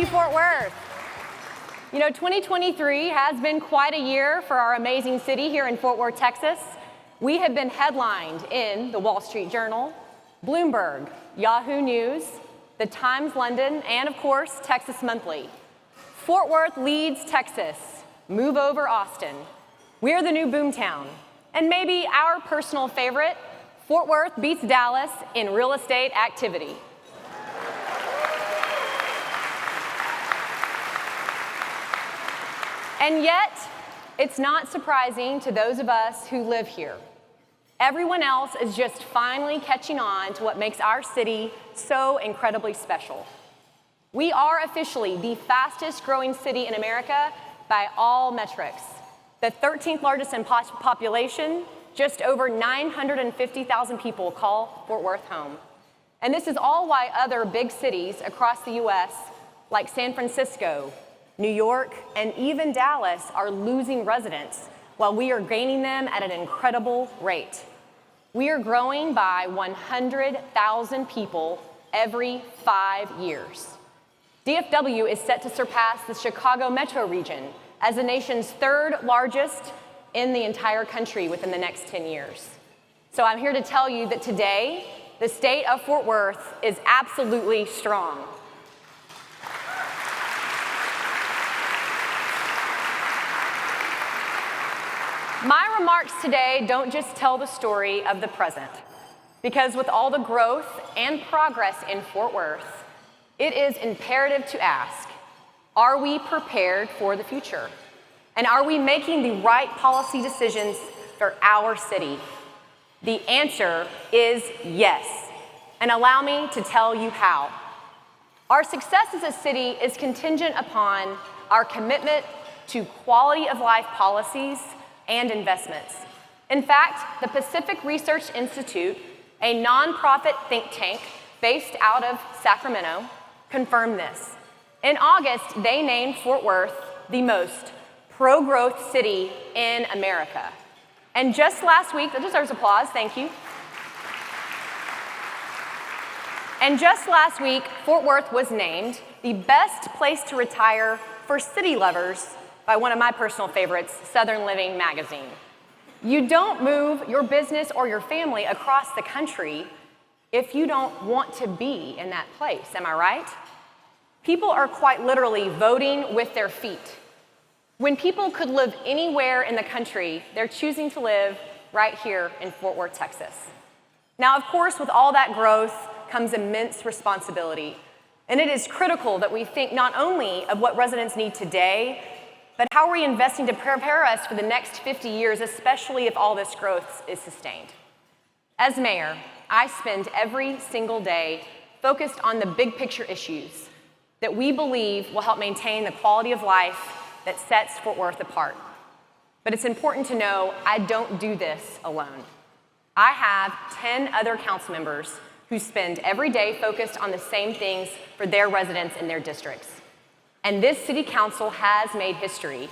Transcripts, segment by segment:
you, Fort Worth. You know, 2023 has been quite a year for our amazing city here in Fort Worth, Texas. We have been headlined in the Wall Street Journal, Bloomberg, Yahoo News, the Times London, and of course, Texas Monthly. Fort Worth leads Texas. Move over Austin. We're the new boomtown. And maybe our personal favorite, Fort Worth beats Dallas in real estate activity. And yet, it's not surprising to those of us who live here. Everyone else is just finally catching on to what makes our city so incredibly special. We are officially the fastest growing city in America by all metrics. The 13th largest in population, just over 950,000 people call Fort Worth home. And this is all why other big cities across the US, like San Francisco, New York, and even Dallas, are losing residents while we are gaining them at an incredible rate. We are growing by 100,000 people every 5 years. DFW is set to surpass the Chicago metro region as the nation's third largest in the entire country within the next 10 years. So I'm here to tell you that today, the state of Fort Worth is absolutely strong. My remarks today don't just tell the story of the present, because with all the growth and progress in Fort Worth, it is imperative to ask, are we prepared for the future? And are we making the right policy decisions for our city? The answer is yes, and allow me to tell you how. Our success as a city is contingent upon our commitment to quality of life policies and investments. In fact, the Pacific Research Institute, a nonprofit think tank based out of Sacramento, confirmed this. In August, they named Fort Worth the most pro-growth city in America. And just last week, that deserves applause, thank you. And just last week, Fort Worth was named the best place to retire for city lovers by one of my personal favorites, Southern Living magazine. You don't move your business or your family across the country if you don't want to be in that place, am I right? People are quite literally voting with their feet. When people could live anywhere in the country, they're choosing to live right here in Fort Worth, Texas. Now, of course, with all that growth comes immense responsibility. And it is critical that we think not only of what residents need today, but how are we investing to prepare us for the next 50 years, especially if all this growth is sustained? As mayor, I spend every single day focused on the big picture issues that we believe will help maintain the quality of life that sets Fort Worth apart. But it's important to know I don't do this alone. I have 10 other council members who spend every day focused on the same things for their residents in their districts. And this city council has made history.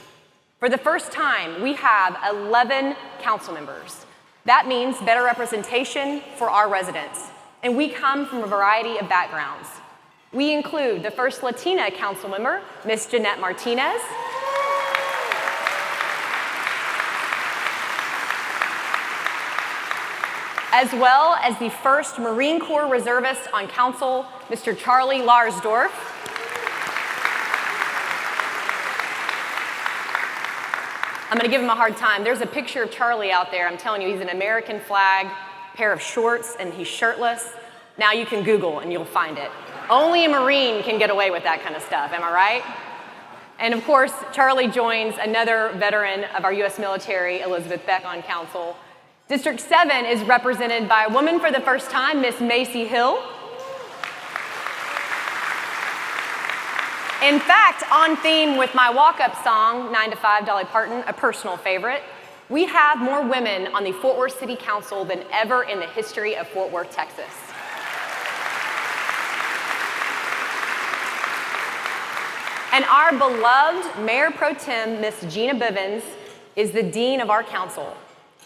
For the first time, we have 11 council members. That means better representation for our residents. And we come from a variety of backgrounds. We include the first Latina council member, Ms. Jeanette Martinez, as well as the first Marine Corps reservist on council, Mr. Charlie Larsdorf. I'm gonna give him a hard time. There's a picture of Charlie out there. I'm telling you, he's an American flag, pair of shorts, and he's shirtless. Now you can Google and you'll find it. Only a Marine can get away with that kind of stuff, am I right? And of course, Charlie joins another veteran of our US military, Elizabeth Beck, on council. District 7 is represented by a woman for the first time, Miss Macy Hill. In fact, on theme with my walk-up song, 9 to 5, Dolly Parton, a personal favorite, we have more women on the Fort Worth City Council than ever in the history of Fort Worth, Texas. And our beloved Mayor Pro Tem, Miss Gina Bivens, is the dean of our council.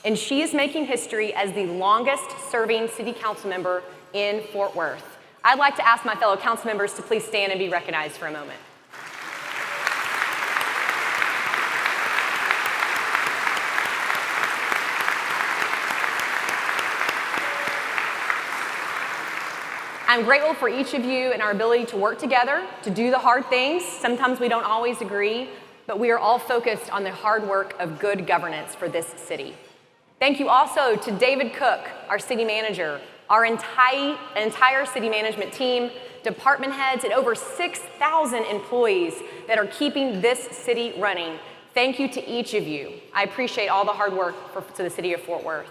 And she is making history as the longest-serving city council member in Fort Worth. I'd like to ask my fellow council members to please stand and be recognized for a moment. I'm grateful for each of you and our ability to work together, to do the hard things. Sometimes we don't always agree, but we are all focused on the hard work of good governance for this city. Thank you also to David Cook, our city manager, our entire city management team, department heads, and over 6,000 employees that are keeping this city running. Thank you to each of you. I appreciate all the hard work to the city of Fort Worth.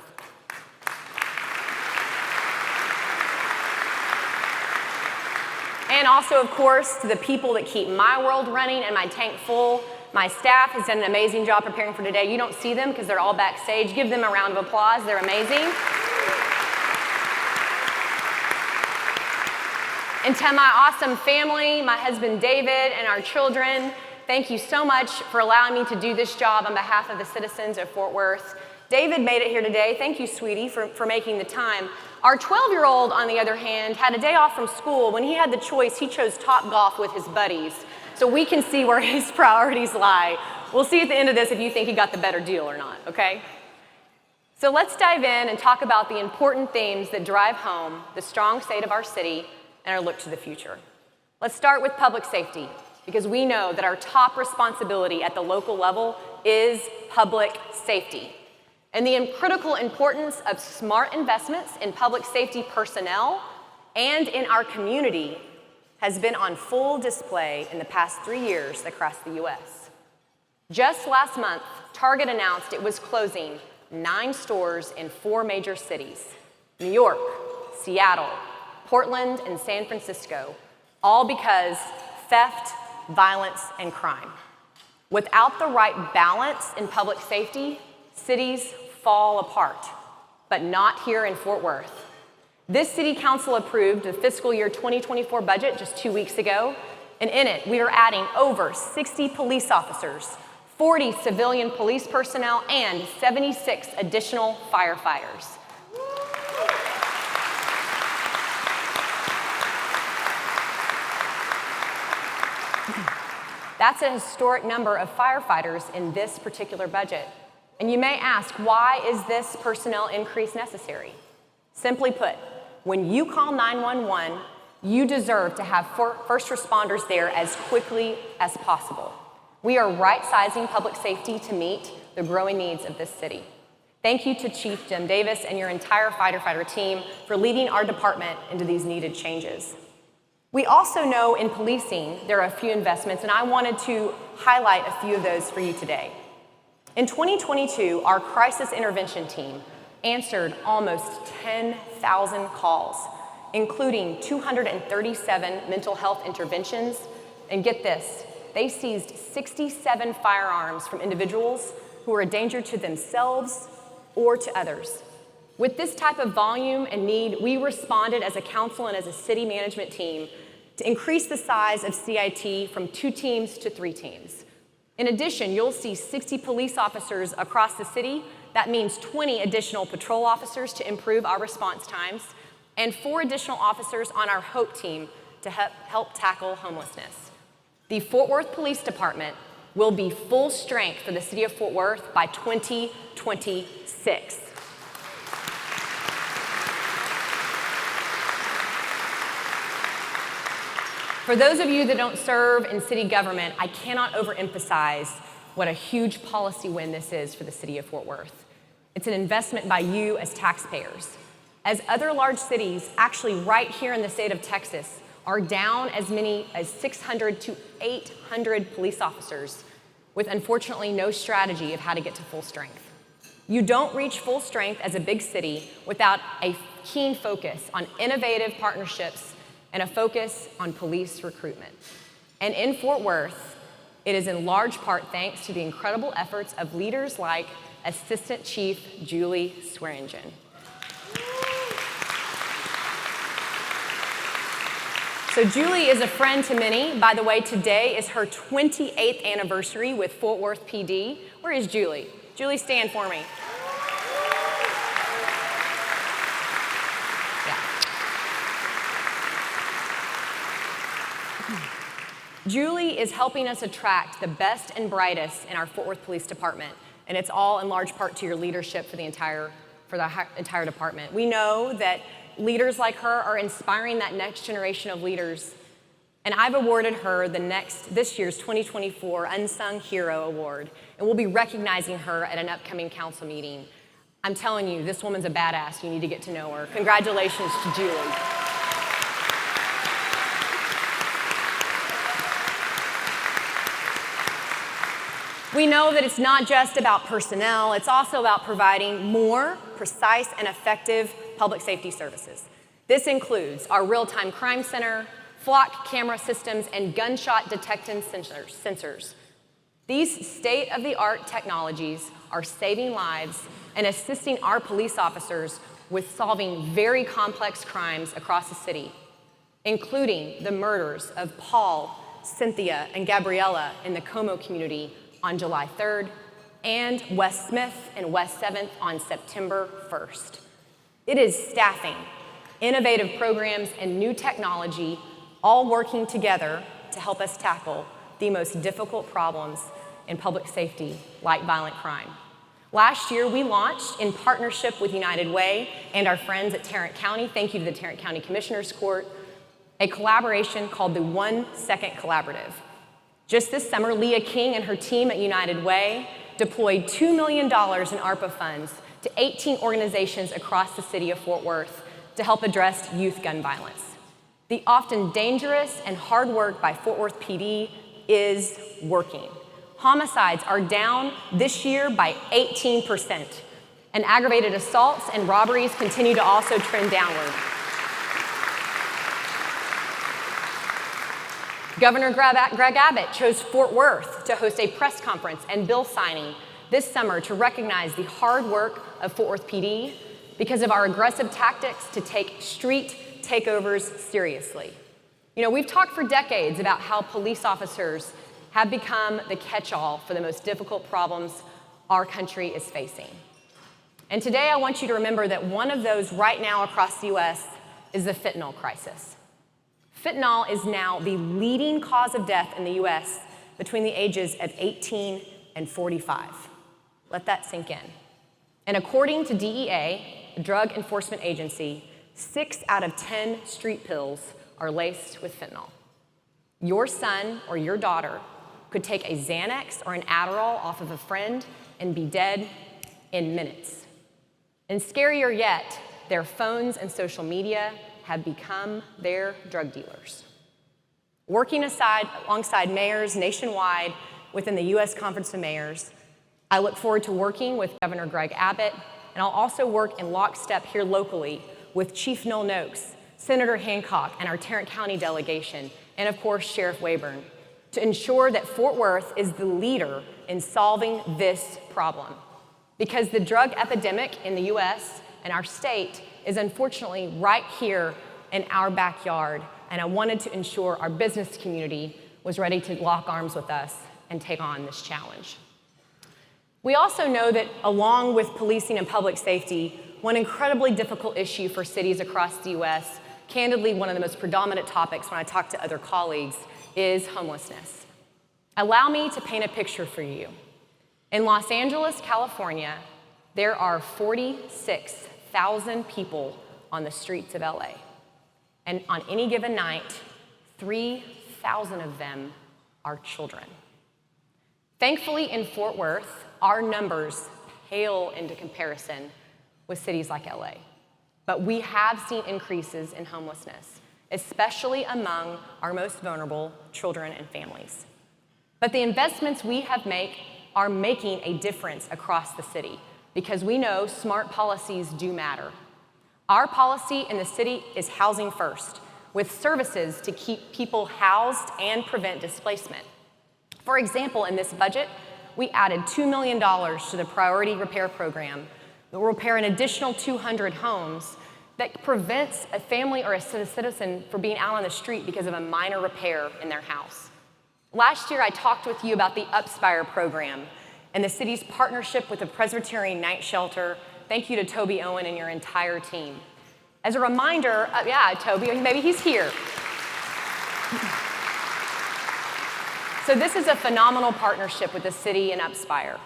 And also, of course, to the people that keep my world running and my tank full. My staff has done an amazing job preparing for today. You don't see them because they're all backstage. Give them a round of applause. They're amazing. And to my awesome family, my husband David, and our children, thank you so much for allowing me to do this job on behalf of the citizens of Fort Worth. David made it here today. Thank you, sweetie, for making the time. Our 12-year-old, on the other hand, had a day off from school. When he had the choice, he chose Topgolf with his buddies. So we can see where his priorities lie. We'll see at the end of this if you think he got the better deal or not, okay? So let's dive in and talk about the important themes that drive home the strong state of our city and our look to the future. Let's start with public safety, because we know that our top responsibility at the local level is public safety. And the critical importance of smart investments in public safety personnel and in our community has been on full display in the past 3 years across the U.S. Just last month, Target announced it was closing 9 stores in 4 major cities: New York, Seattle, Portland, and San Francisco, all because theft, violence, and crime. Without the right balance in public safety, cities fall apart, but not here in Fort Worth. This city council approved the fiscal year 2024 budget just 2 weeks ago, and in it, we are adding over 60 police officers, 40 civilian police personnel, and 76 additional firefighters. That's a historic number of firefighters in this particular budget. And you may ask, why is this personnel increase necessary? Simply put, when you call 911, you deserve to have first responders there as quickly as possible. We are right-sizing public safety to meet the growing needs of this city. Thank you to Chief Jim Davis and your entire fighter team for leading our department into these needed changes. We also know in policing there are a few investments, and I wanted to highlight a few of those for you today. In 2022, our crisis intervention team answered almost 10,000 calls, including 237 mental health interventions. And get this, they seized 67 firearms from individuals who were a danger to themselves or to others. With this type of volume and need, we responded as a council and as a city management team to increase the size of CIT from 2 teams to 3 teams. In addition, you'll see 60 police officers across the city. That means 20 additional patrol officers to improve our response times, and 4 additional officers on our HOPE team to help tackle homelessness. The Fort Worth Police Department will be full strength for the city of Fort Worth by 2026. For those of you that don't serve in city government, I cannot overemphasize what a huge policy win this is for the city of Fort Worth. It's an investment by you as taxpayers. As other large cities, actually right here in the state of Texas, are down as many as 600 to 800 police officers with unfortunately no strategy of how to get to full strength. You don't reach full strength as a big city without a keen focus on innovative partnerships and a focus on police recruitment. And in Fort Worth, it is in large part thanks to the incredible efforts of leaders like Assistant Chief Julie Swearingen. So Julie is a friend to many. By the way, today is her 28th anniversary with Fort Worth PD. Where is Julie? Julie, stand for me. Julie is helping us attract the best and brightest in our Fort Worth Police Department, and it's all in large part to your leadership for the entire department. We know that leaders like her are inspiring that next generation of leaders. And I've awarded her this year's 2024 Unsung Hero Award, and we'll be recognizing her at an upcoming council meeting. I'm telling you, this woman's a badass. You need to get to know her. Congratulations to Julie. We know that it's not just about personnel, it's also about providing more precise and effective public safety services. This includes our real-time crime center, flock camera systems, and gunshot detection sensors. These state-of-the-art technologies are saving lives and assisting our police officers with solving very complex crimes across the city, including the murders of Paul, Cynthia, and Gabriella in the Como community on July 3rd, and West Smith and West 7th on September 1st. It is staffing, innovative programs, and new technology all working together to help us tackle the most difficult problems in public safety, like violent crime. Last year, we launched, in partnership with United Way and our friends at Tarrant County, thank you to the Tarrant County Commissioners Court, a collaboration called the 1 Second Collaborative. Just this summer, Leah King and her team at United Way deployed $2 million in ARPA funds to 18 organizations across the city of Fort Worth to help address youth gun violence. The often dangerous and hard work by Fort Worth PD is working. Homicides are down this year by 18%, and aggravated assaults and robberies continue to also trend downward. Governor Greg Abbott chose Fort Worth to host a press conference and bill signing this summer to recognize the hard work of Fort Worth PD because of our aggressive tactics to take street takeovers seriously. You know, we've talked for decades about how police officers have become the catch-all for the most difficult problems our country is facing. And today I want you to remember that one of those right now across the US is the fentanyl crisis. Fentanyl is now the leading cause of death in the US between the ages of 18 and 45. Let that sink in. And according to DEA, the Drug Enforcement Agency, 6 out of 10 street pills are laced with fentanyl. Your son or your daughter could take a Xanax or an Adderall off of a friend and be dead in minutes. And scarier yet, their phones and social media have become their drug dealers. Working alongside mayors nationwide within the U.S. Conference of Mayors, I look forward to working with Governor Greg Abbott, and I'll also work in lockstep here locally with Chief Noel Noakes, Senator Hancock, and our Tarrant County delegation, and of course, Sheriff Wayburn, to ensure that Fort Worth is the leader in solving this problem. Because the drug epidemic in the U.S. and our state is unfortunately right here in our backyard, and I wanted to ensure our business community was ready to lock arms with us and take on this challenge. We also know that along with policing and public safety, one incredibly difficult issue for cities across the U.S., candidly one of the most predominant topics when I talk to other colleagues, is homelessness. Allow me to paint a picture for you. In Los Angeles, California, there are 46,000 people on the streets of LA. And on any given night, 3,000 of them are children. Thankfully, in Fort Worth, our numbers pale into comparison with cities like LA. But we have seen increases in homelessness, especially among our most vulnerable children and families. But the investments we have made are making a difference across the city because we know smart policies do matter. Our policy in the city is housing first, with services to keep people housed and prevent displacement. For example, in this budget, we added $2 million to the Priority Repair Program that will repair an additional 200 homes that prevents a family or a citizen from being out on the street because of a minor repair in their house. Last year, I talked with you about the Upspire program and the city's partnership with the Presbyterian Night Shelter. Thank you to Toby Owen and your entire team. As a reminder, Toby, maybe he's here. So this is a phenomenal partnership with the city and Upspire.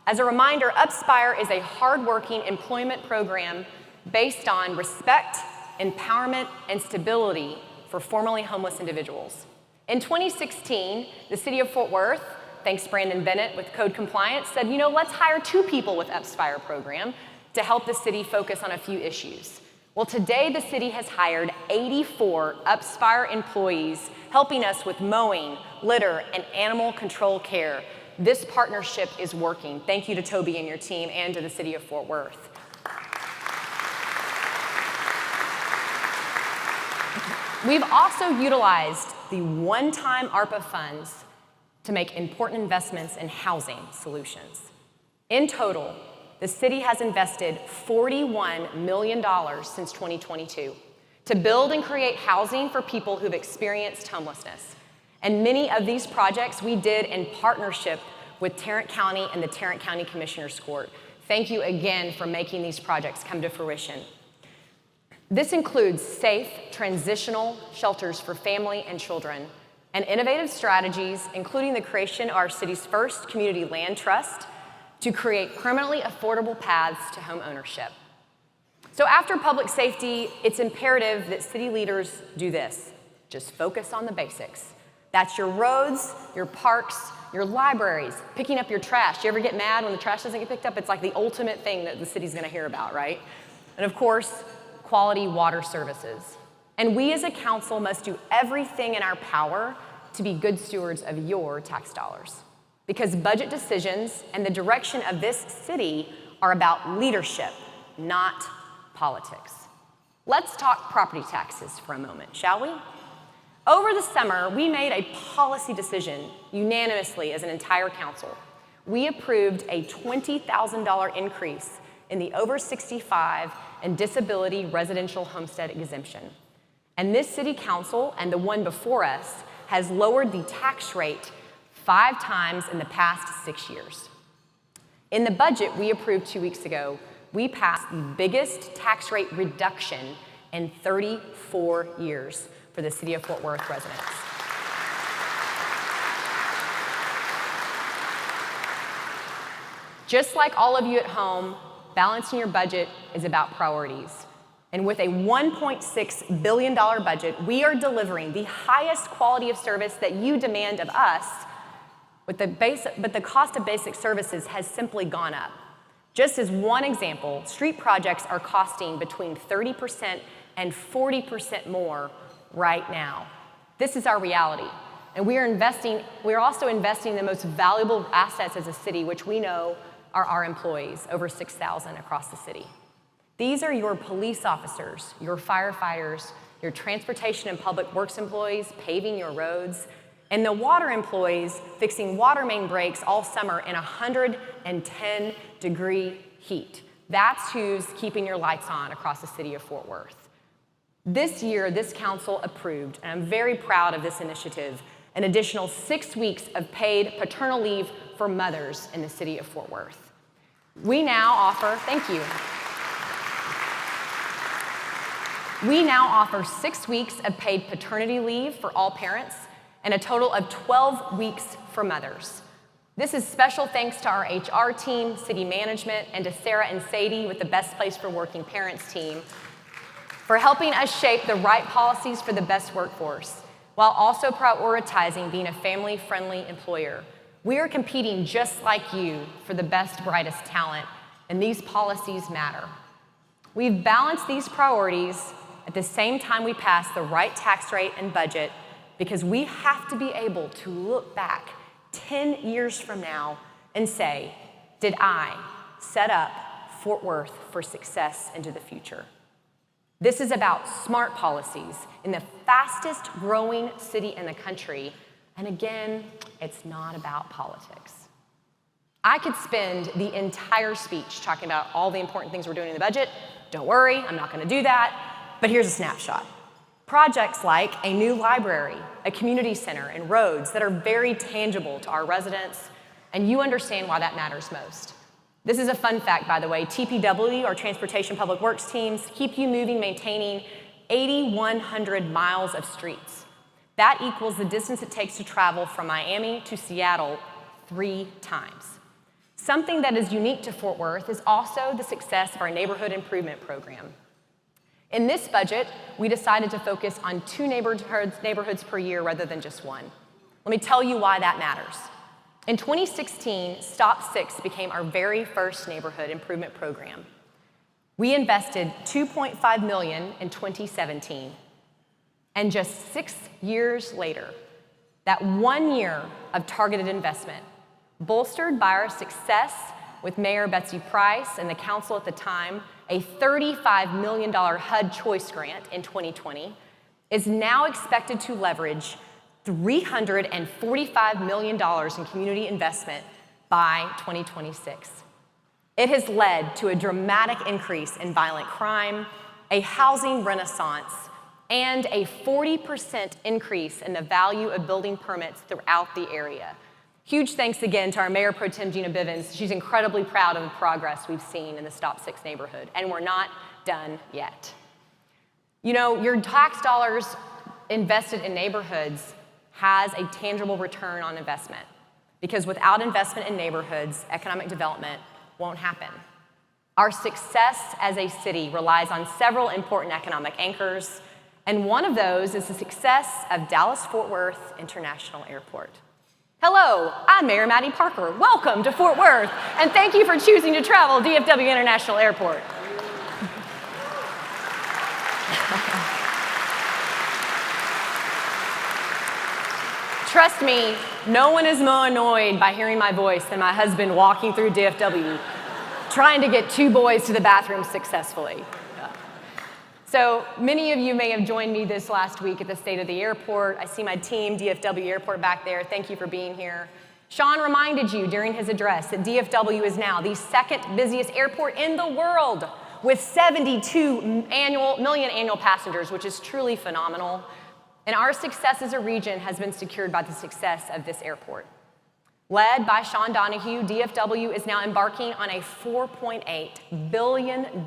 As a reminder, Upspire is a hardworking employment program based on respect, empowerment, and stability for formerly homeless individuals. In 2016, the city of Fort Worth, thanks Brandon Bennett with Code Compliance, said, let's hire 2 people with Upspire program to help the city focus on a few issues. Well, today the city has hired 84 Upspire employees helping us with mowing, litter, and animal control care. This partnership is working. Thank you to Toby and your team and to the city of Fort Worth. We've also utilized the one-time ARPA funds to make important investments in housing solutions. In total, the city has invested $41 million since 2022 to build and create housing for people who've experienced homelessness. And many of these projects we did in partnership with Tarrant County and the Tarrant County Commissioner's Court. Thank you again for making these projects come to fruition. This includes safe, transitional shelters for family and children, and innovative strategies, including the creation of our city's first community land trust to create permanently affordable paths to home ownership. So after public safety, it's imperative that city leaders do this. Just focus on the basics. That's your roads, your parks, your libraries, picking up your trash. You ever get mad when the trash doesn't get picked up? It's like the ultimate thing that the city's gonna hear about, right? And of course, quality water services. And we as a council must do everything in our power to be good stewards of your tax dollars. Because budget decisions and the direction of this city are about leadership, not politics. Let's talk property taxes for a moment, shall we? Over the summer, we made a policy decision unanimously as an entire council. We approved a $20,000 increase in the over 65 and disability residential homestead exemption. And this city council and the one before us has lowered the tax rate 5 times in the past 6 years. In the budget we approved 2 weeks ago, we passed the biggest tax rate reduction in 34 years for the city of Fort Worth residents. Just like all of you at home, balancing your budget is about priorities. And with a $1.6 billion budget, we are delivering the highest quality of service that you demand of us, but the cost of basic services has simply gone up. Just as one example, street projects are costing between 30% and 40% more right now. This is our reality. And we are also investing in the most valuable assets as a city, which we know are our employees, over 6,000 across the city. These are your police officers, your firefighters, your transportation and public works employees paving your roads, and the water employees fixing water main breaks all summer in 110-degree heat. That's who's keeping your lights on across the city of Fort Worth. This year, this council approved, and I'm very proud of this initiative, an additional 6 weeks of paid paternal leave for mothers in the city of Fort Worth. We now offer, thank you. We now offer 6 weeks of paid paternity leave for all parents and a total of 12 weeks for mothers. This is special thanks to our HR team, city management, and to Sarah and Sadie with the Best Place for Working Parents team for helping us shape the right policies for the best workforce, while also prioritizing being a family-friendly employer. We are competing just like you for the best, brightest talent, and these policies matter. We've balanced these priorities at the same time we pass the right tax rate and budget, because we have to be able to look back 10 years from now and say, did I set up Fort Worth for success into the future? This is about smart policies in the fastest growing city in the country. And again, it's not about politics. I could spend the entire speech talking about all the important things we're doing in the budget. Don't worry, I'm not going to do that. But here's a snapshot. Projects like a new library, a community center, and roads that are very tangible to our residents, and you understand why that matters most. This is a fun fact, by the way. TPW, our Transportation Public Works teams, keep you moving, maintaining 8,100 miles of streets. That equals the distance it takes to travel from Miami to Seattle 3 times. Something that is unique to Fort Worth is also the success of our neighborhood improvement program. In this budget, we decided to focus on 2 neighborhoods per year rather than just 1. Let me tell you why that matters. In 2016, Stop 6 became our very first neighborhood improvement program. We invested $2.5 million in 2017. And just 6 years later, that 1 year of targeted investment, bolstered by our success with Mayor Betsy Price and the council at the time, a $35 million HUD Choice Grant in 2020, is now expected to leverage $345 million in community investment by 2026. It has led to a dramatic increase in violent crime, a housing renaissance, and a 40% increase in the value of building permits throughout the area. Huge thanks again to our Mayor Pro Tem Gina Bivens. She's incredibly proud of the progress we've seen in the Stop 6 neighborhood, and we're not done yet. You know, your tax dollars invested in neighborhoods has a tangible return on investment, because without investment in neighborhoods, economic development won't happen. Our success as a city relies on several important economic anchors, and one of those is the success of Dallas-Fort Worth International Airport. Hello, I'm Mayor Mattie Parker. Welcome to Fort Worth, and thank you for choosing to travel DFW International Airport. Trust me, no one is more annoyed by hearing my voice than my husband walking through DFW, trying to get 2 boys to the bathroom successfully. So many of you may have joined me this last week at the State of the Airport. I see my team, DFW Airport, back there. Thank you for being here. Sean reminded you during his address that DFW is now the 2nd busiest airport in the world, with 72 million annual passengers, which is truly phenomenal. And our success as a region has been secured by the success of this airport. Led by Sean Donahue, DFW is now embarking on a $4.8 billion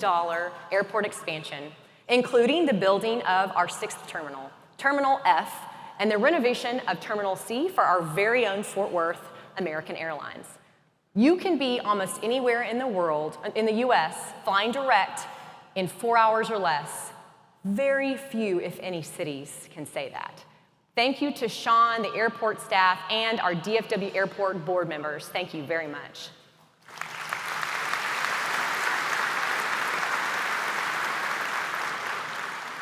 airport expansion, including the building of our 6th terminal, Terminal F, and the renovation of Terminal C for our very own Fort Worth American Airlines. You can be almost anywhere in the world, in the US, flying direct in 4 hours or less. Very few, if any, cities can say that. Thank you to Sean, the airport staff, and our DFW Airport board members. Thank you very much.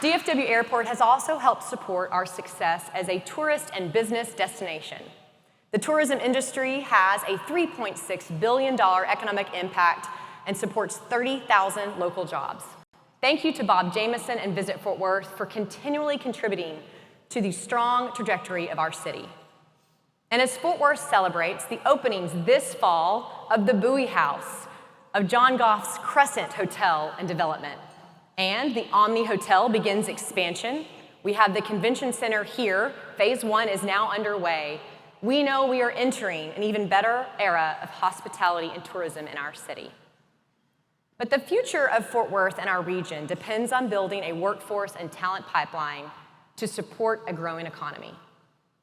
DFW Airport has also helped support our success as a tourist and business destination. The tourism industry has a $3.6 billion economic impact and supports 30,000 local jobs. Thank you to Bob Jameson and Visit Fort Worth for continually contributing to the strong trajectory of our city. And as Fort Worth celebrates the openings this fall of the Bowie House, of John Goff's Crescent Hotel and Development, and the Omni Hotel begins expansion. We have the convention center here. Phase 1 is now underway. We know we are entering an even better era of hospitality and tourism in our city. But the future of Fort Worth and our region depends on building a workforce and talent pipeline to support a growing economy.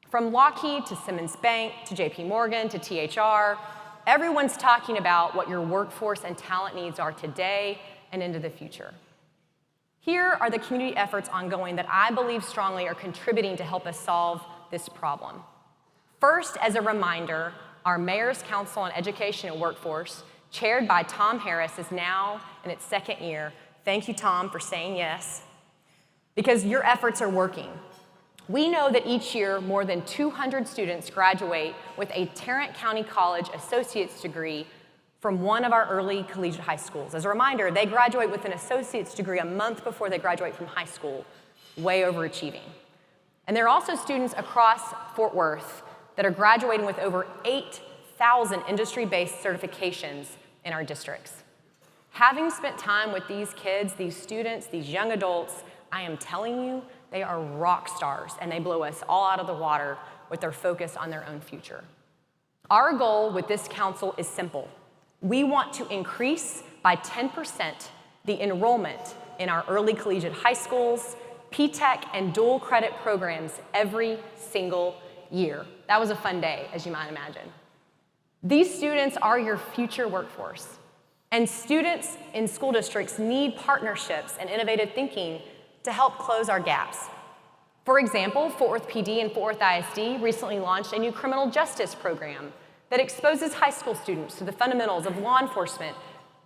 From Lockheed to Simmons Bank to JP Morgan to THR, everyone's talking about what your workforce and talent needs are today and into the future. Here are the community efforts ongoing that I believe strongly are contributing to help us solve this problem. First, as a reminder, our Mayor's Council on Education and Workforce, chaired by Tom Harris, is now in its 2nd year. Thank you, Tom, for saying yes, because your efforts are working. We know that each year more than 200 students graduate with a Tarrant County College associate's degree from one of our early collegiate high schools. As a reminder, they graduate with an associate's degree a month before they graduate from high school, way overachieving. And there are also students across Fort Worth that are graduating with over 8,000 industry-based certifications in our districts. Having spent time with these kids, these students, these young adults, I am telling you, they are rock stars, and they blow us all out of the water with their focus on their own future. Our goal with this council is simple. We want to increase by 10% the enrollment in our early collegiate high schools, P-TECH, and dual credit programs every single year. That was a fun day, as you might imagine. These students are your future workforce. And students in school districts need partnerships and innovative thinking to help close our gaps. For example, Fort Worth PD and Fort Worth ISD recently launched a new criminal justice program that exposes high school students to the fundamentals of law enforcement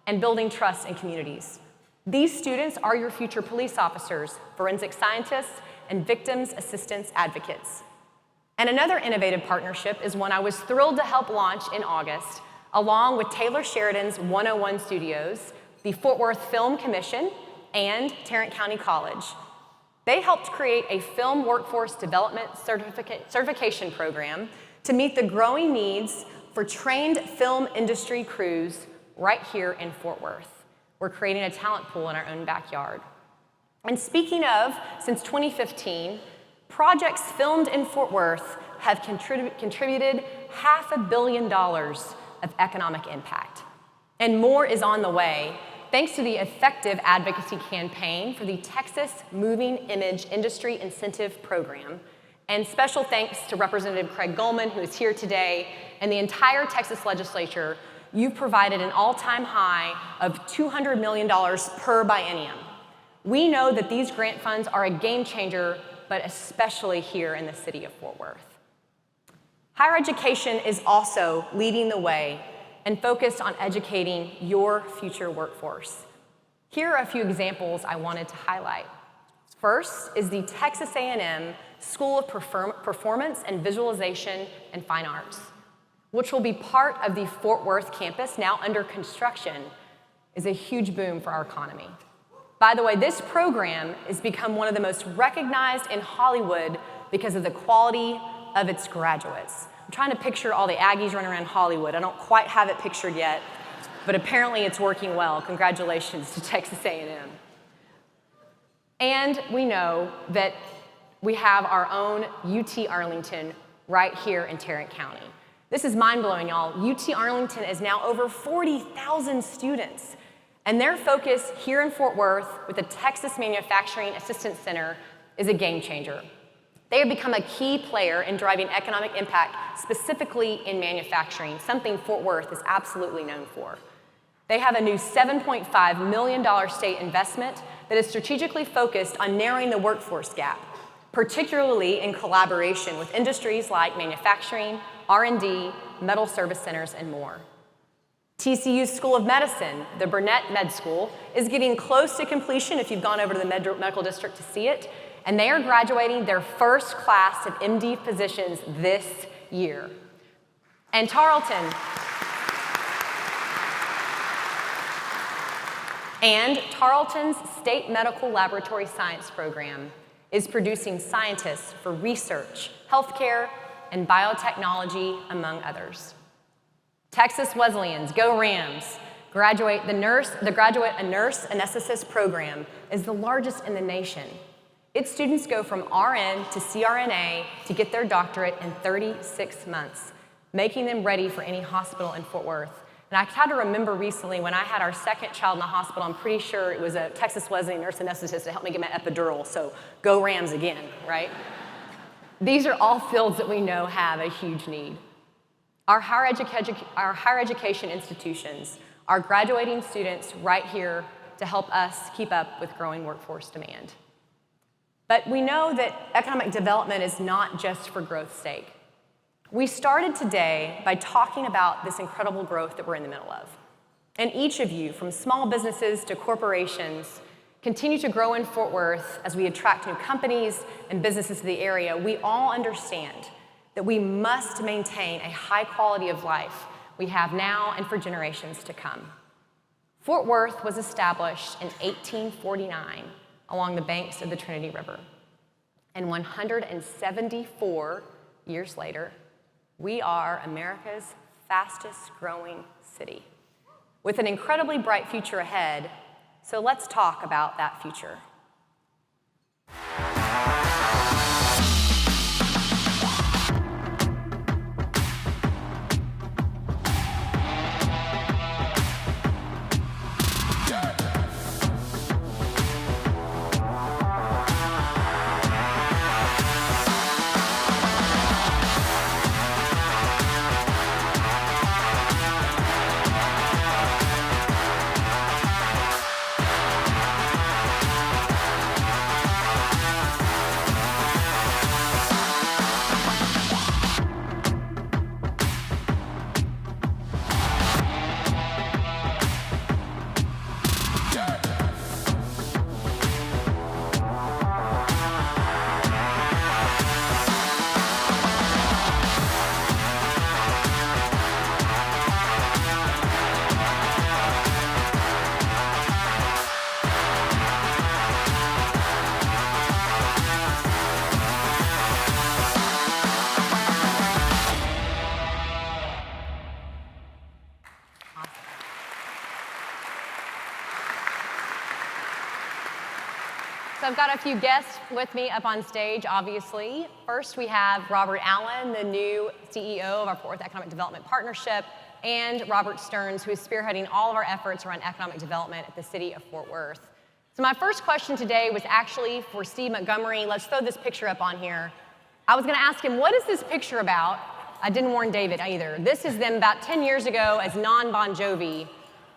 and building trust in communities. These students are your future police officers, forensic scientists, and victims assistance advocates. And another innovative partnership is one I was thrilled to help launch in August, along with Taylor Sheridan's 101 Studios, the Fort Worth Film Commission, and Tarrant County College. They helped create a film workforce development certification program to meet the growing needs for trained film industry crews right here in Fort Worth. We're creating a talent pool in our own backyard. And speaking of, since 2015, projects filmed in Fort Worth have contributed $500 million of economic impact. And more is on the way, thanks to the effective advocacy campaign for the Texas Moving Image Industry Incentive Program. And special thanks to Representative Craig Goldman, who is here today, and the entire Texas legislature. You've provided an all-time high of $200 million per biennium. We know that these grant funds are a game changer, but especially here in the city of Fort Worth. Higher education is also leading the way and focused on educating your future workforce. Here are a few examples I wanted to highlight. First is the Texas A&M School of Performance and Visualization and Fine Arts, which will be part of the Fort Worth campus, now under construction, is a huge boom for our economy. By the way, this program has become one of the most recognized in Hollywood because of the quality of its graduates. I'm trying to picture all the Aggies running around Hollywood. I don't quite have it pictured yet, but apparently it's working well. Congratulations to Texas A&M. And we know that we have our own UT Arlington right here in Tarrant County. This is mind-blowing, y'all. UT Arlington is now over 40,000 students. And their focus here in Fort Worth with the Texas Manufacturing Assistance Center is a game changer. They have become a key player in driving economic impact, specifically in manufacturing, something Fort Worth is absolutely known for. They have a new $7.5 million state investment that is strategically focused on narrowing the workforce gap, particularly in collaboration with industries like manufacturing, R&D, metal service centers, and more. TCU's School of Medicine, the Burnett Med School, is getting close to completion if you've gone over to the medical district to see it, and they are graduating their first class of MD physicians this year. And Tarleton's State Medical Laboratory Science Program is producing scientists for research, healthcare, and biotechnology, among others. Texas Wesleyans, go Rams, the Graduate Nurse Anesthetist Program is the largest in the nation. Its students go from RN to CRNA to get their doctorate in 36 months, making them ready for any hospital in Fort Worth. And I had to remember recently when I had our second child in the hospital, I'm pretty sure it was a Texas Wesleyan nurse anesthetist to help me get my epidural, so go Rams again, right? These are all fields that we know have a huge need. Our higher education institutions are graduating students right here to help us keep up with growing workforce demand. But we know that economic development is not just for growth's sake. We started today by talking about this incredible growth that we're in the middle of. And each of you, from small businesses to corporations, continue to grow in Fort Worth as we attract new companies and businesses to the area. We all understand that we must maintain a high quality of life we have now and for generations to come. Fort Worth was established in 1849 along the banks of the Trinity River. And 174 years later, we are America's fastest growing city with an incredibly bright future ahead. So let's talk about that future. I've got a few guests with me up on stage, obviously. First, we have Robert Allen, the new CEO of our Fort Worth Economic Development Partnership, and Robert Stearns, who is spearheading all of our efforts around economic development at the city of Fort Worth. So my first question today was actually for Steve Montgomery. Let's throw this picture up on here. I was going to ask him, what is this picture about? I didn't warn David either. This is them about 10 years ago as non-Bon Jovi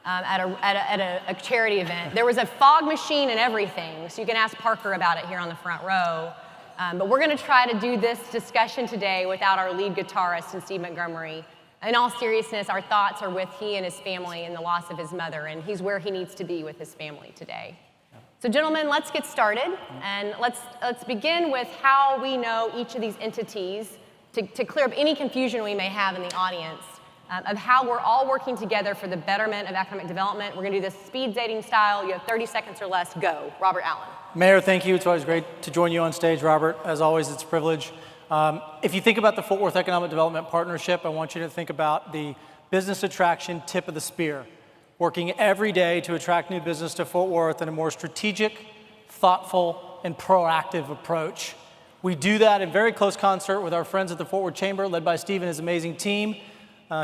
at a charity event. There was a fog machine and everything, so you can ask Parker about it here on the front row. But we're going to try to do this discussion today without our lead guitarist and Steve Montgomery. In all seriousness, our thoughts are with he and his family and the loss of his mother, and he's where he needs to be with his family today. So gentlemen, let's get started, and let's begin with how we know each of these entities to clear up any confusion we may have in the audience of how we're all working together for the betterment of economic development. We're going to do this speed dating style. You have 30 seconds or less. Go. Robert Allen. Mayor, thank you. It's always great to join you on stage, Robert. As always, it's a privilege. If you think about the Fort Worth Economic Development Partnership, I want you to think about the business attraction tip of the spear, working every day to attract new business to Fort Worth in a more strategic, thoughtful, and proactive approach. We do that in very close concert with our friends at the Fort Worth Chamber, led by Steve and his amazing team,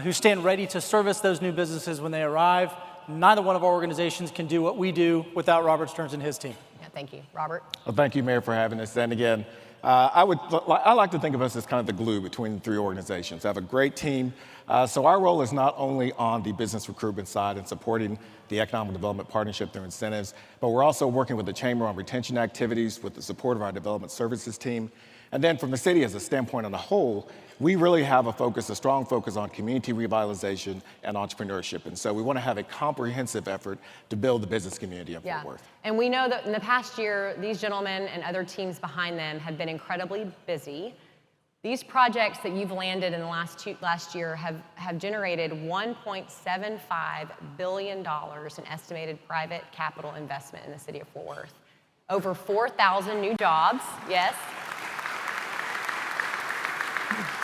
who stand ready to service those new businesses when they arrive. Neither one of our organizations can do what we do without Robert Stearns and his team. Yeah, thank you. Robert? Well, thank you, Mayor, for having us. And again, I like to think of us as kind of the glue between the three organizations. I have a great team. So our role is not only on the business recruitment side and supporting the economic development partnership through incentives, but we're also working with the Chamber on retention activities with the support of our development services team. And then from the city as a standpoint on the whole, we really have a strong focus on community revitalization and entrepreneurship. And so we want to have a comprehensive effort to build the business community in Fort Worth. And we know that in the past year, these gentlemen and other teams behind them have been incredibly busy. These projects that you've landed in the last year have generated $1.75 billion in estimated private capital investment in the city of Fort Worth. Over 4,000 new jobs, yes.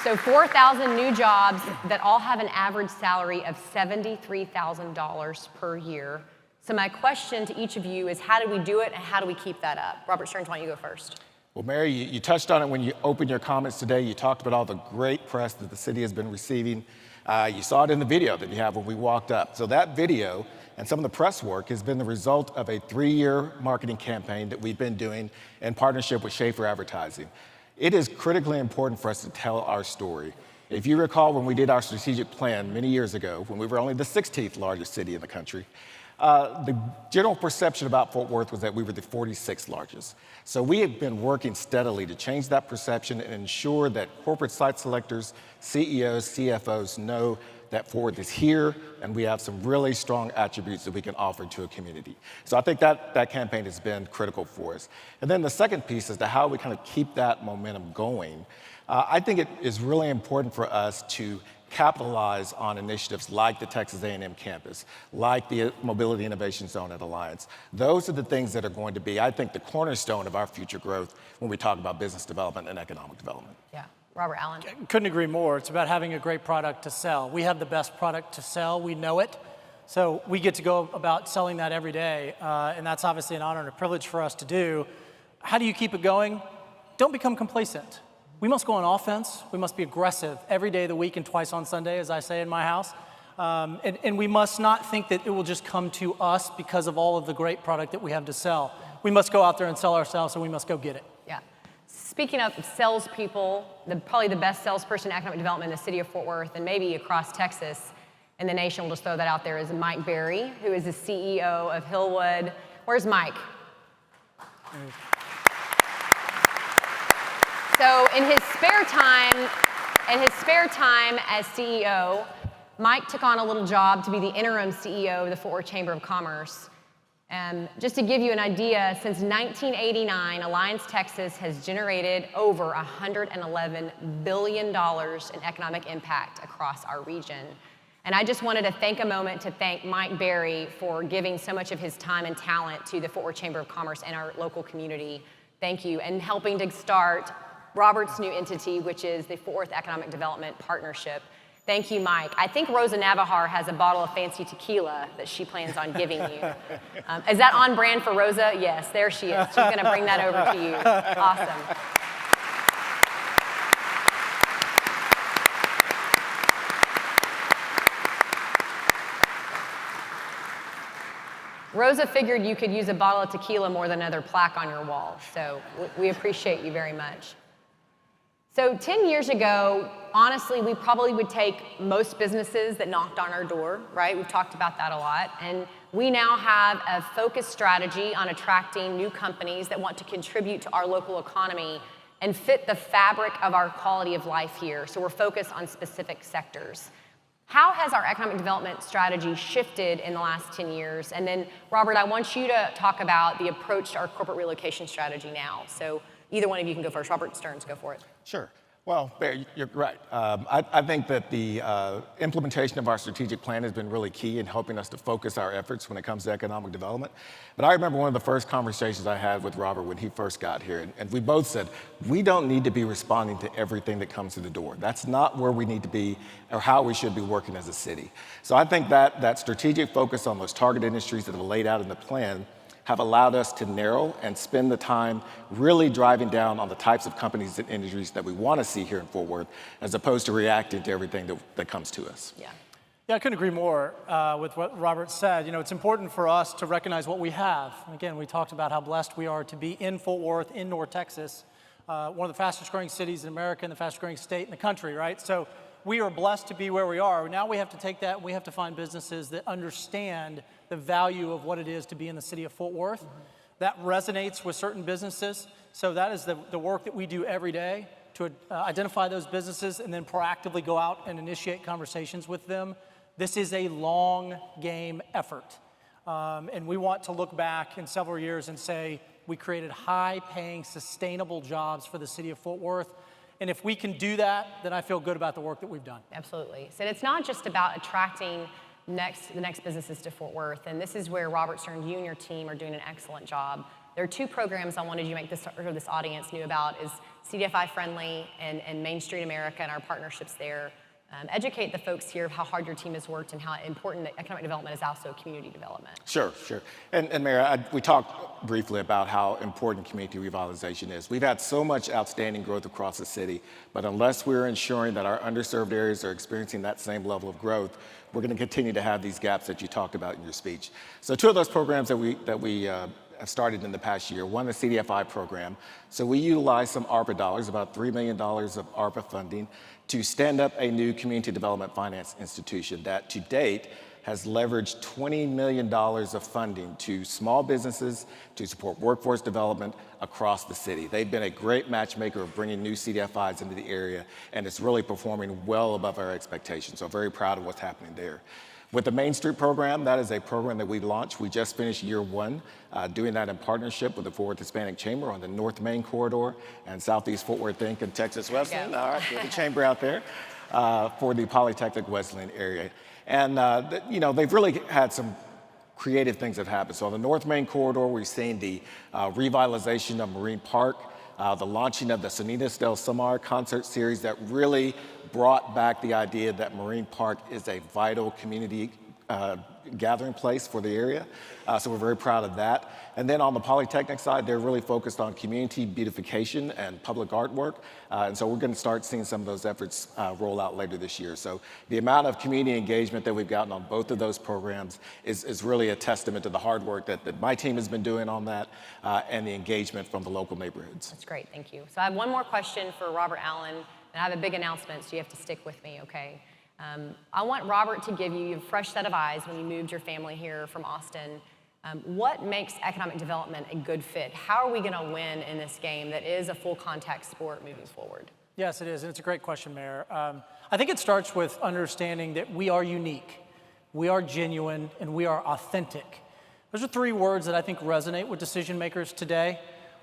So 4,000 new jobs that all have an average salary of $73,000 per year. So my question to each of you is, how do we do it and how do we keep that up? Robert Stearns, why don't you go first? Well, Mary, you touched on it when you opened your comments today. You talked about all the great press that the city has been receiving. You saw it in the video that you have when we walked up. So that video and some of the press work has been the result of a 3-year marketing campaign that we've been doing in partnership with Schaefer Advertising. It is critically important for us to tell our story. If you recall when we did our strategic plan many years ago, when we were only the 16th largest city in the country, the general perception about Fort Worth was that we were the 46th largest. So we have been working steadily to change that perception and ensure that corporate site selectors, CEOs, CFOs know that Fort Worth is here and we have some really strong attributes that we can offer to a community. So I think that campaign has been critical for us. And then the second piece is to how we kind of keep that momentum going. I think it is really important for us to capitalize on initiatives like the Texas A&M campus, like the Mobility Innovation Zone at Alliance. Those are the things that are going to be, I think, the cornerstone of our future growth when we talk about business development and economic development. Yeah. Robert Allen. Couldn't agree more. It's about having a great product to sell. We have the best product to sell. We know it. So we get to go about selling that every day. And that's obviously an honor and a privilege for us to do. How do you keep it going? Don't become complacent. We must go on offense. We must be aggressive every day of the week and twice on Sunday, as I say in my house. And we must not think that it will just come to us because of all of the great product that we have to sell. We must go out there and sell ourselves, and we must go get it. Yeah. Speaking of salespeople, probably the best salesperson in economic development in the city of Fort Worth and maybe across Texas and the nation, we'll just throw that out there, is Mike Berry, who is the CEO of Hillwood. Where's Mike? So in his spare time as CEO, Mike took on a little job to be the interim CEO of the Fort Worth Chamber of Commerce. Just to give you an idea, since 1989, Alliance, Texas has generated over $111 billion in economic impact across our region. And I just wanted to take a moment to thank Mike Berry for giving so much of his time and talent to the Fort Worth Chamber of Commerce and our local community. Thank you, and helping to start Robert's new entity, which is the Fort Worth Economic Development Partnership. Thank you, Mike. I think Rosa Navajar has a bottle of fancy tequila that she plans on giving you. Is that on brand for Rosa? Yes, there she is. She's going to bring that over to you. Awesome. Rosa figured you could use a bottle of tequila more than another plaque on your wall, so we appreciate you very much. So 10 years ago, honestly, we probably would take most businesses that knocked on our door, right? We've talked about that a lot. And we now have a focused strategy on attracting new companies that want to contribute to our local economy and fit the fabric of our quality of life here. So we're focused on specific sectors. How has our economic development strategy shifted in the last 10 years? And then, Robert, I want you to talk about the approach to our corporate relocation strategy now. So either one of you can go first. Robert Stearns, go for it. Sure. Well, Bear, you're right. I think that the implementation of our strategic plan has been really key in helping us to focus our efforts when it comes to economic development. But I remember one of the first conversations I had with Robert when he first got here, and we both said, we don't need to be responding to everything that comes to the door. That's not where we need to be or how we should be working as a city. So I think that strategic focus on those target industries that are laid out in the plan have allowed us to narrow and spend the time really driving down on the types of companies and industries that we want to see here in Fort Worth, as opposed to reacting to everything that comes to us. Yeah. Yeah, I couldn't agree more with what Robert said. You know, it's important for us to recognize what we have. And again, we talked about how blessed we are to be in Fort Worth, in North Texas, one of the fastest growing cities in America and the fastest growing state in the country, right? So we are blessed to be where we are. Now we have to take that, we have to find businesses that understand the value of what it is to be in the city of Fort Worth. Mm-hmm. That resonates with certain businesses. So that is the work that we do every day to identify those businesses and then proactively go out and initiate conversations with them. This is a long game effort. And we want to look back in several years and say, we created high-paying, sustainable jobs for the city of Fort Worth. And if we can do that, then I feel good about the work that we've done. Absolutely. So it's not just about attracting the next businesses to Fort Worth, and this is where Robert Stearns, you and your team are doing an excellent job. There are two programs I wanted you to make this audience knew about, is CDFI Friendly and Main Street America and our partnerships there. Educate the folks here of how hard your team has worked and how important that economic development is also community development. Sure. And Mayor, we talked briefly about how important community revitalization is. We've had so much outstanding growth across the city, but unless we're ensuring that our underserved areas are experiencing that same level of growth, we're going to continue to have these gaps that you talked about in your speech. So two of those programs that we have started in the past year. One, the CDFI program. So we utilized some ARPA dollars, about $3 million of ARPA funding, to stand up a new community development finance institution that to date has leveraged $20 million of funding to small businesses to support workforce development across the city. They've been a great matchmaker of bringing new CDFIs into the area, and it's really performing well above our expectations. So very proud of what's happening there. With the Main Street program, that is a program that we launched. We just finished year one, doing that in partnership with the Fort Worth Hispanic Chamber on the North Main Corridor and Southeast Fort Worth Inc. and Texas Wesleyan. All right, with the chamber out there for the Polytechnic Wesleyan area. And, you know, they've really had some creative things that have happened. So on the North Main Corridor, we've seen the revitalization of Marine Park, the launching of the Sonidas del Samar concert series that really brought back the idea that Marine Park is a vital community gathering place for the area. So we're very proud of that. And then on the Polytechnic side, they're really focused on community beautification and public artwork. And so we're going to start seeing some of those efforts roll out later this year. So the amount of community engagement that we've gotten on both of those programs is really a testament to the hard work that my team has been doing on that and the engagement from the local neighborhoods. That's great, thank you. So I have one more question for Robert Allen, and I have a big announcement, so you have to stick with me, okay? I want Robert to give you a fresh set of eyes when you moved your family here from Austin. What makes economic development a good fit? How are we going to win in this game that is a full contact sport moving forward? Yes, it is, and it's a great question, Mayor. I think it starts with understanding that we are unique, we are genuine, and we are authentic. Those are three words that I think resonate with decision makers today.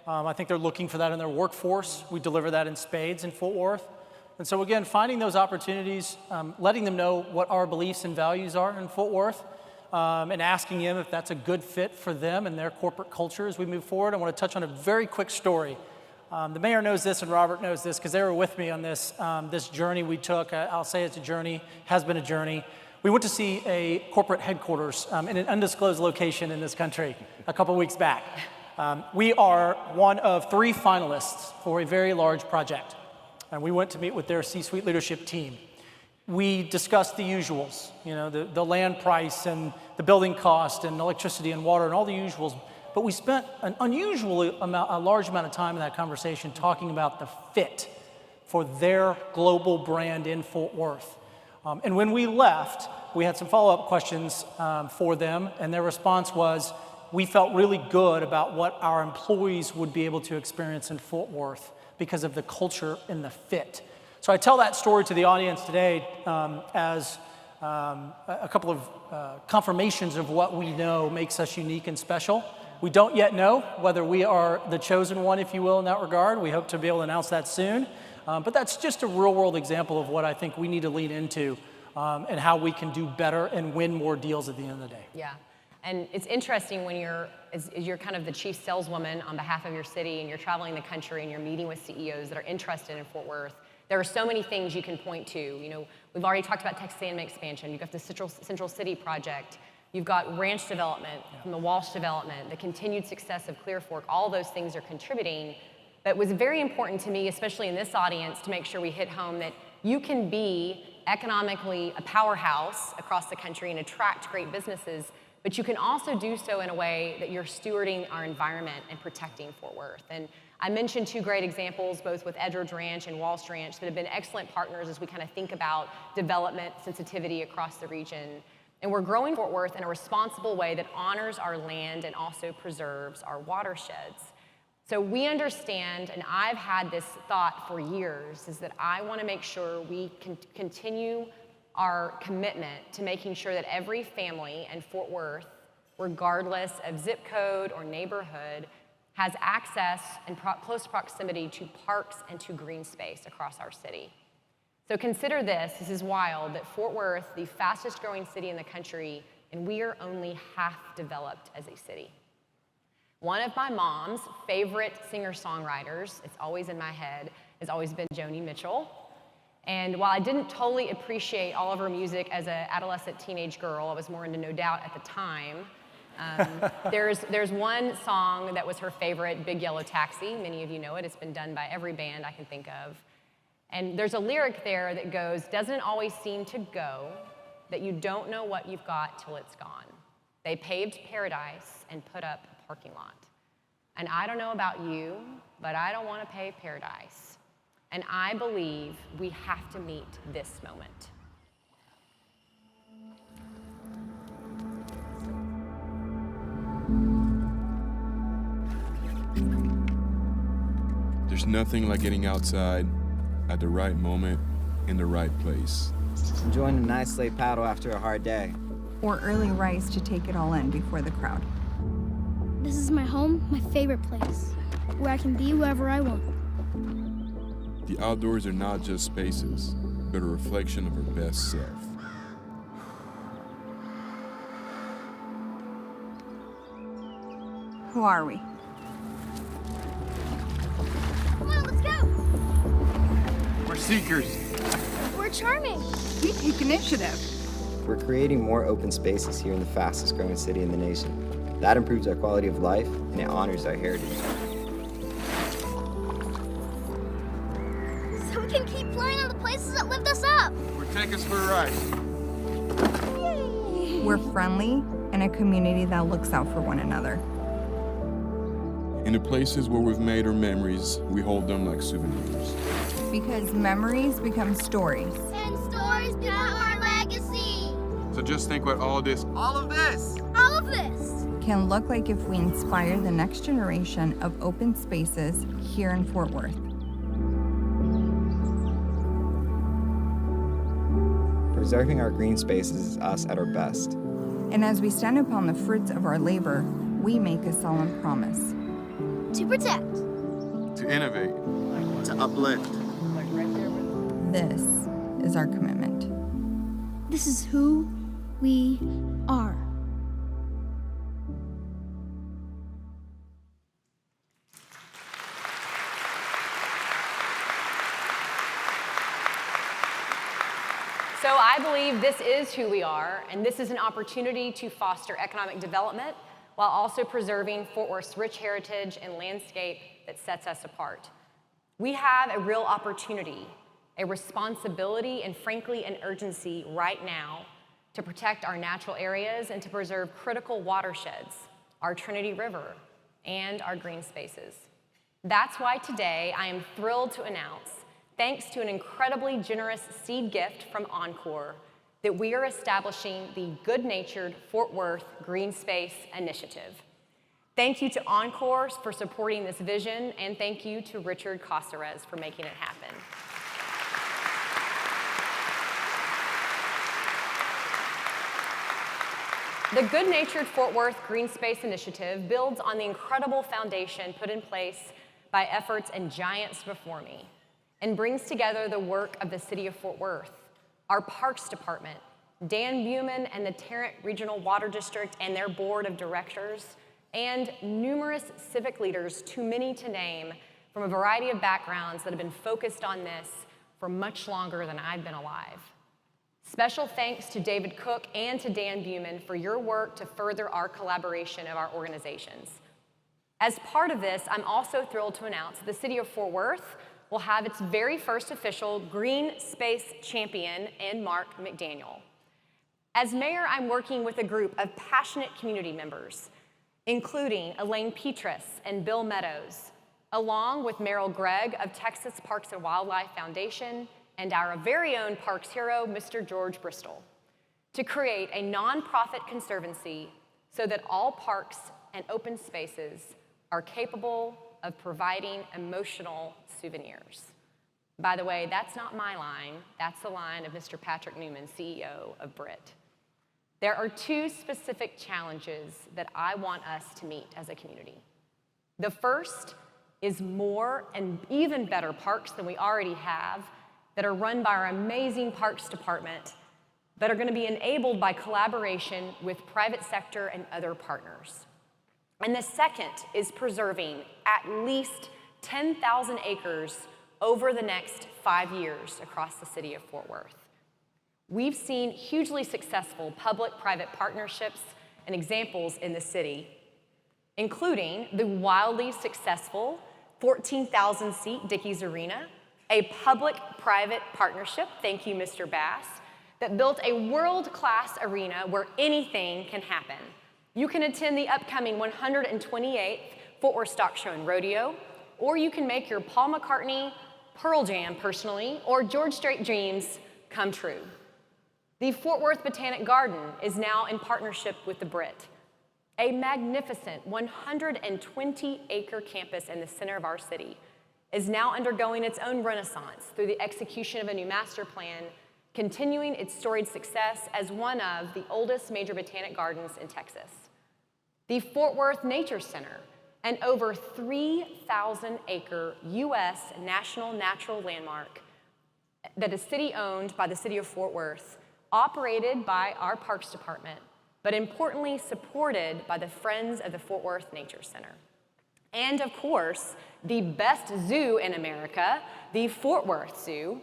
I think they're looking for that in their workforce. We deliver that in spades in Fort Worth. And so again, finding those opportunities, letting them know what our beliefs and values are in Fort Worth, and asking them if that's a good fit for them and their corporate culture as we move forward. I want to touch on a very quick story The mayor knows this and Robert knows this because they were with me on this, this journey we took. I'll say it's a journey, has been a journey. We went to see a corporate headquarters in an undisclosed location in this country a couple weeks back. We are one of 3 finalists for a very large project. And we went to meet with their C-suite leadership team. We discussed the usuals, you know, the land price and the building cost and electricity and water and all the usuals. But we spent an a large amount of time in that conversation talking about the fit for their global brand in Fort Worth. And when we left, we had some follow-up questions for them, and their response was, we felt really good about what our employees would be able to experience in Fort Worth because of the culture and the fit. So I tell that story to the audience today as a couple of confirmations of what we know makes us unique and special. We don't yet know whether we are the chosen one, if you will, in that regard. We hope to be able to announce that soon. But that's just a real-world example of what I think we need to lean into and how we can do better and win more deals at the end of the day. Yeah, and it's interesting when you're kind of the chief saleswoman on behalf of your city and you're traveling the country and you're meeting with CEOs that are interested in Fort Worth. There are so many things you can point to. You know, we've already talked about Texas A&M expansion. You've got the Central City project. You've got ranch development from the Walsh development, the continued success of Clear Fork. All those things are contributing. But it was very important to me, especially in this audience, to make sure we hit home that you can be economically a powerhouse across the country and attract great businesses, but you can also do so in a way that you're stewarding our environment and protecting Fort Worth. And I mentioned 2 great examples, both with Edwards Ranch and Walsh Ranch, that have been excellent partners as we kind of think about development sensitivity across the region. And we're growing Fort Worth in a responsible way that honors our land and also preserves our watersheds. So we understand, and I've had this thought for years, is that I want to make sure we can continue our commitment to making sure that every family in Fort Worth, regardless of zip code or neighborhood, has access and close proximity to parks and to green space across our city. So consider this is wild, that Fort Worth, the fastest growing city in the country, and we are only half developed as a city. One of my mom's favorite singer-songwriters, it's always in my head, has always been Joni Mitchell. And while I didn't totally appreciate all of her music as an adolescent teenage girl, I was more into No Doubt at the time, there's one song that was her favorite, Big Yellow Taxi. Many of you know it. It's been done by every band I can think of. And there's a lyric there that goes, doesn't it always seem to go that you don't know what you've got till it's gone? They paved paradise and put up a parking lot. And I don't know about you, but I don't want to pave paradise. And I believe we have to meet this moment. There's nothing like getting outside at the right moment in the right place. Enjoying a nice late paddle after a hard day. Or early rise to take it all in before the crowd. This is my home, my favorite place, where I can be wherever I want. The outdoors are not just spaces, but a reflection of our best self. Who are we? Come on, let's go! We're seekers. We're charming. We take initiative. We're creating more open spaces here in the fastest growing city in the nation. That improves our quality of life and it honors our heritage. So we can keep flying on the places that lift us up. We're taking us for a ride. Yay! We're friendly and a community that looks out for one another. In the places where we've made our memories, we hold them like souvenirs. Because memories become stories. And stories become our legacy. So just think what all this All of this Can look like if we inspire the next generation of open spaces here in Fort Worth. Preserving our green spaces is us at our best. And as we stand upon the fruits of our labor, we make a solemn promise. To protect. to innovate, to uplift. This is our commitment. This is who we are. So I believe this is who we are, and this is an opportunity to foster economic development while also preserving Fort Worth's rich heritage and landscape that sets us apart. We have a real opportunity, a responsibility, and frankly, an urgency right now to protect our natural areas and to preserve critical watersheds, our Trinity River, and our green spaces. That's why today I am thrilled to announce, thanks to an incredibly generous seed gift from Encore, that we are establishing the Good-Natured Fort Worth Green Space Initiative. Thank you to Encore for supporting this vision, and thank you to Richard Caceres for making it happen. The Good-Natured Fort Worth Green Space Initiative builds on the incredible foundation put in place by efforts and giants before me, and brings together the work of the City of Fort Worth, our Parks Department, Dan Buman and the Tarrant Regional Water District and their board of directors, and numerous civic leaders, too many to name, from a variety of backgrounds that have been focused on this for much longer than I've been alive. Special thanks to David Cook and to Dan Buman for your work to further our collaboration of our organizations. As part of this, I'm also thrilled to announce the City of Fort Worth will have its very first official Green Space Champion in Mark McDaniel. As mayor, I'm working with a group of passionate community members, including Elaine Petrus and Bill Meadows, along with Merrill Gregg of Texas Parks and Wildlife Foundation and our very own parks hero, Mr. George Bristol, to create a nonprofit conservancy so that all parks and open spaces are capable of providing emotional souvenirs. By the way, that's not my line, that's the line of Mr. Patrick Newman, CEO of Brit. There are two specific challenges that I want us to meet as a community. The first is more and even better parks than we already have that are run by our amazing Parks Department that are going to be enabled by collaboration with private sector and other partners. And the second is preserving at least 10,000 acres over the next 5 years across the city of Fort Worth. We've seen hugely successful public-private partnerships and examples in the city, including the wildly successful 14,000-seat Dickies Arena, a public-private partnership, thank you, Mr. Bass, that built a world-class arena where anything can happen. You can attend the upcoming 128th Fort Worth Stock Show and Rodeo, or you can make your Paul McCartney, Pearl Jam personally, or George Strait dreams come true. The Fort Worth Botanic Garden is now in partnership with the Brit, a magnificent 120-acre campus in the center of our city is now undergoing its own renaissance through the execution of a new master plan, continuing its storied success as one of the oldest major botanic gardens in Texas. The Fort Worth Nature Center, an over 3,000-acre U.S. national natural landmark that is city-owned by the City of Fort Worth, operated by our Parks Department, but importantly supported by the Friends of the Fort Worth Nature Center. And of course, the best zoo in America, the Fort Worth Zoo.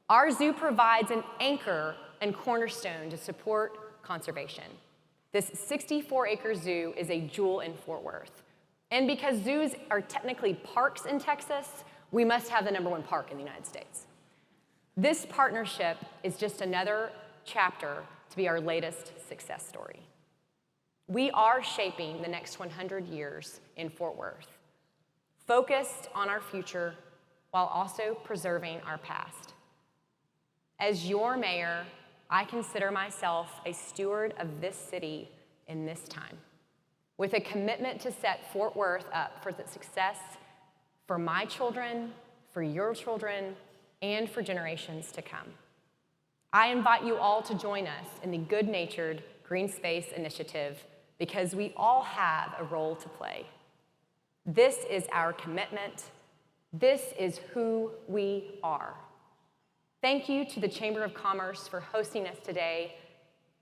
Our zoo provides an anchor and cornerstone to support conservation. This 64-acre zoo is a jewel in Fort Worth. And because zoos are technically parks in Texas, we must have the #1 park in the United States. This partnership is just another chapter to be our latest success story. We are shaping the next 100 years in Fort Worth, focused on our future while also preserving our past. As your mayor, I consider myself a steward of this city in this time, with a commitment to set Fort Worth up for the success for my children, for your children, and for generations to come. I invite you all to join us in the Good-Natured Green Space Initiative because we all have a role to play. This is our commitment. This is who we are. Thank you to the Chamber of Commerce for hosting us today.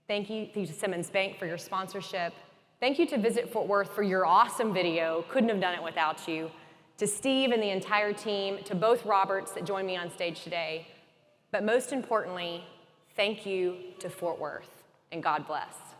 Thank you to Simmons Bank for your sponsorship. Thank you to Visit Fort Worth for your awesome video. Couldn't have done it without you. To Steve and the entire team, to both Roberts that joined me on stage today. But most importantly, Thank you to Fort Worth, and God bless.